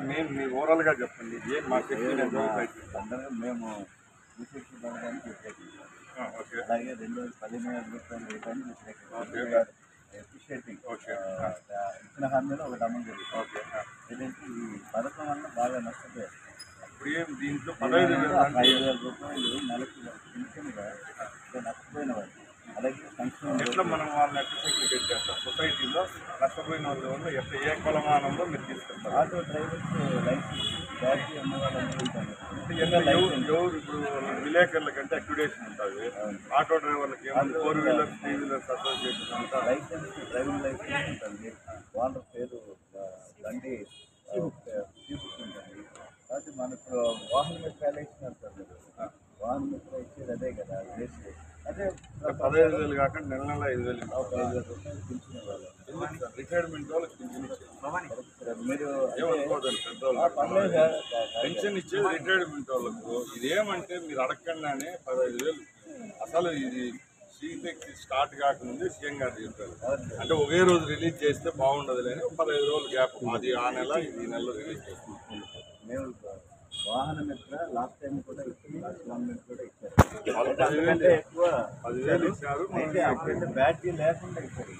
మేము మీ ఓవరాల్గా చెప్పండి ఏం మా శక్తి అందరూ మేము విశేష పథకాన్ని వ్యతిరేకించాం. అలాగే 2017 రూపాయలు వ్యతిరేకించాం. ఎఫిషియేటింగ్ ఇచ్చిన హామీలో ఒకటి అమలు జరుగుతుంది. ఏదైతే ఈ పథకం వల్ల బాగా నష్టపోయారు. ఇప్పుడు ఏం దీంట్లో 15,000 రూపాయలు నెలకు పెన్షన్గా నష్టపోయిన వాళ్ళు. అలాగే సంక్షేమ ఎట్లా మనం వాళ్ళని అడ్మిషన్ చేస్తాం సొసైటీలో నష్టపోయిన వాళ్ళు ఎట్లా ఏ కొలమానంలో మీరు తీసుకెళ్తారు. ఆటో డ్రైవర్స్ లైసెన్స్ బ్యాటరీ ఉన్న వాళ్ళందరూ ఉంటారు. ఎవరు ఇప్పుడు విలేకరుల కంటే అక్యుడేషన్ ఉంటుంది. ఆటో డ్రైవర్లకి 4 వీలర్స్ 3 వీలర్స్ అసోసియేషన్ అంతా లైసెన్స్ డ్రైవింగ్ లైసెన్స్ ఉంటుంది. వాళ్ళ పేరు బండి తీసుకుంటుంది. కాబట్టి మన ఇప్పుడు వాహన మిత్ర ఎలక్షన్ అంటారు మీరు. వాహన మిత్ర ఇచ్చేది అదే కదా దేశం. అదే 15,000 కాకుండా నెల 5,000 5,000 రూపాయలు పెంచిన వాళ్ళు. రిటైర్మెంట్ వాళ్ళకి పెన్షన్ ఇచ్చేది. మీరు ఏమనుకోదండి పెన్షన్ ఇచ్చేది రిటైర్మెంట్ వాళ్ళకు. ఇదేమంటే మీరు అడగకుండానే 15,000 అసలు ఇది సీటెక్ స్టార్ట్ కాకముందే సీఎం గారు చెప్పారు. అంటే ఒకే రోజు రిలీజ్ చేస్తే బాగుండదు లేని 15 రోజులు గ్యాప్. అది ఆ నెల ఇది ఈ నెలలో రిలీజ్ చేస్తుంది. మేము వాహన మిత్ర లాస్ట్ టైం కూడా ఇచ్చింది. లాస్ట్ గవర్నమెంట్ కూడా ఇచ్చారు. ఎక్కువ 10,000 ఇచ్చారు. బ్యాటరీ లేకుండా ఇచ్చారు.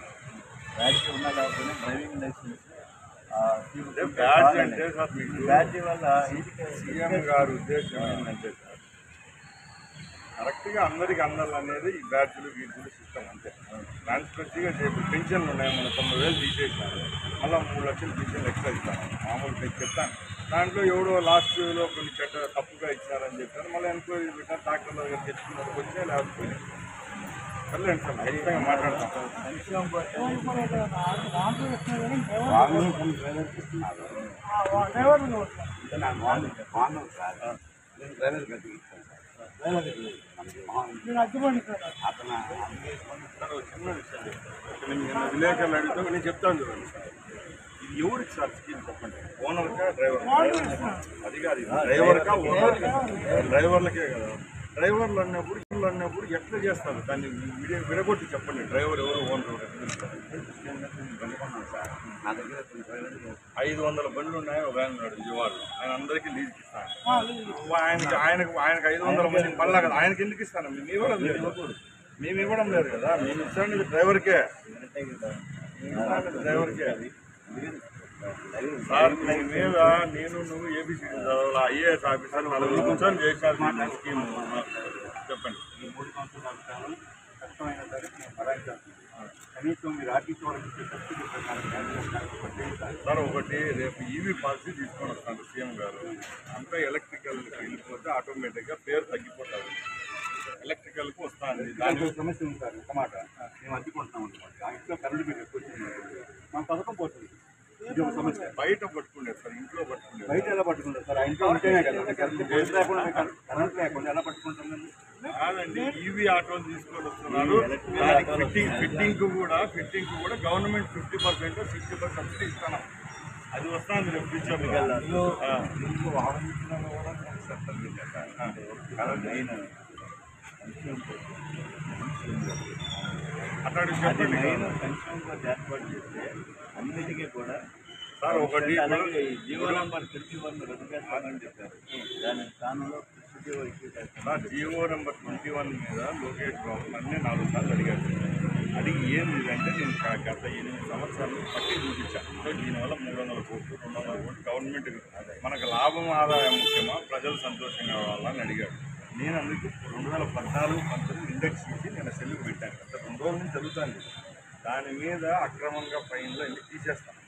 బ్యాటరీ ఉన్నా కాకపోతే డ్రైవింగ్ లైసెన్స్ బ్యాటరీ వల్ల సీఎం గారి ఉద్దేశం ఏంటంటే కరెక్ట్గా అందరికి అందాలనేది ఈ బ్యాటరీలు గీర్చులు సిస్టమ్ అంతే. ట్రాన్స్పరెన్సీగా చేసి పెన్షన్లు ఉన్నాయి. మన 9,000 తీసేసినారు. మళ్ళీ 3 లక్షలు పెన్షన్లు ఎక్స్ట్రా ఇస్తాను. మామూలు నేను చెప్తాను. దాంట్లో ఎవడో లాస్ట్లో కొన్ని తప్పుగా ఇచ్చారని చెప్పారు. మళ్ళీ ఎంక్వైరీ పెట్టారు. డాక్టర్ల దగ్గర తెచ్చుకున్నప్పుడు వచ్చే లేకపోతే వెళ్ళండి సార్ ఖచ్చితంగా మాట్లాడతాం. విలేకరులు అడిగితే నేను చెప్తాను చూడండి సార్. ఇది ఎవరికి సార్ స్కీమ్ చెప్పండి. ఓనర్కా డ్రైవర్? అది కాదు డ్రైవర్కా ఓనర్కా? డ్రైవర్లకే కదా. డ్రైవర్లు అన్నప్పుడు ఎట్లా చేస్తారు దాన్ని విడగొట్టి చెప్పండి. డ్రైవర్ ఎవరు ఓనర్ ఎవరు? నా దగ్గర 500 బండ్లు ఉన్నాయి. ఒక ఆయన ఉన్నాడు విజయవాడలో. ఆయన అందరికీ లీజ్కి ఇస్తాను. ఆయనకు 500 మంది మళ్ళా కదా ఆయనకి ఎందుకు ఇస్తాను? మేము ఇవ్వడం లేదు. మేము ఇవ్వడం లేదు కదా. మేము ఇస్తాను డ్రైవర్కే. డ్రైవర్కే సార్. మీ మీద నేను నువ్వు ఏబీసీ చదవాలా? ఐఏఎస్ ఆఫీసర్ 4 కూర్చొని చేసిన స్కీమ్ చెప్పండి. ఈ 3 సంవత్సరాల కాలం కష్టమైన సరే మేము భరాయించాల్సింది. కనీసం మీరు ఆర్టీసీ వాళ్ళకి సబ్సిడీ సార్ ఒకటి రేపు ఈవీ పాలసీ తీసుకొని వస్తాను సీఎం గారు. అంతా ఎలక్ట్రికల్కి వెళ్ళిపోతే ఆటోమేటిక్గా పేరు తగ్గిపోతుంది. ఎలక్ట్రికల్కి వస్తుంది. దానికి సమస్య ఉంది సార్. ఒక మాట మేము అడ్డుకుంటున్నాం అనమాట. ఆ ఇంట్లో కరెంటు బిల్ ఎక్కువ వచ్చింది. మా పథకం పోతుంది. ఇది ఒక సమస్య. బయట పట్టుకుంటారు సార్. ఇంట్లో పట్టుకుంటారు. బయట ఎలా పట్టుకుంటారు సార్? ఆ ఇంట్లో ఉంటేనే కదా కరెంట్ లేకుండా ఎలా పట్టుకుంటాం? కాదండి ఈవీ ఆటోలు తీసుకొని వస్తున్నారు. ఫిట్టింగ్ కూడా గవర్నమెంట్ 50% 60% సబ్సిడీ ఇస్తున్నాం. అది వస్తుంది రేపు ఫ్యూచర్ అట్లాంటి చెప్పండి. ఏర్పాటు చేస్తే అన్నిటికీ కూడా సార్ ఒకటి జీవో నెంబర్ 21 రద్దు చేస్తామని చెప్పారు. దాని స్థానంలో జీవో నెంబర్ 21 మీద లోకేష్ బాబు నన్నే 4 సార్లు అడిగారు. అడిగి ఏంది అంటే నేను గత 8 సంవత్సరాలు పట్టి చూపించాను. సో దీనివల్ల 300 కోట్లు 200 కోట్లు గవర్నమెంట్ మనకు లాభం ఆదాయం ముఖ్యమా ప్రజలు సంతోషంగా కావాలని అడిగాడు. నేను అందుకు 2014-19 ఇండెక్స్ ఇచ్చి నేను సెల్లుకు పెట్టాను. గత 2 రోజుల నుంచి జరుగుతుంది. దాని మీద అక్రమంగా ఫైన్లు అన్ని తీసేస్తాను.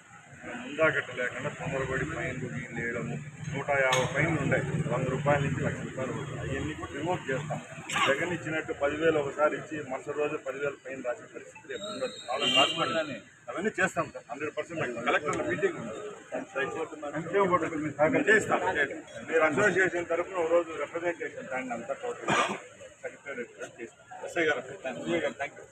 ముందాగట్ట లేకుండా తొందరపడి ఫైన్లు వేయడము 150 ఫైన్లు ఉన్నాయి. 100 రూపాయల నుంచి 1,00,000 రూపాయలు పడుతుంది. అవన్నీ కూడా రిమోట్ చేస్తాం. జగన్ ఇచ్చినట్టు 10,000 ఒకసారి ఇచ్చి మరుసటి రోజు 10,000 ఫైన్ రాసే పరిస్థితి రేపు ఉండదు. రాసుకోండి. అవన్నీ చేస్తాం సార్. 100% కలెక్టర్ల మీటింగ్ చేస్తాం. మీరు అసోసియేషన్ తరఫున ఒక రోజు రిప్రజెంటేషన్ దాన్ని అంతా టోటల్ సెక్రటరీ చేస్తాం. ఎస్ఐ గారు థ్యాంక్ యూ.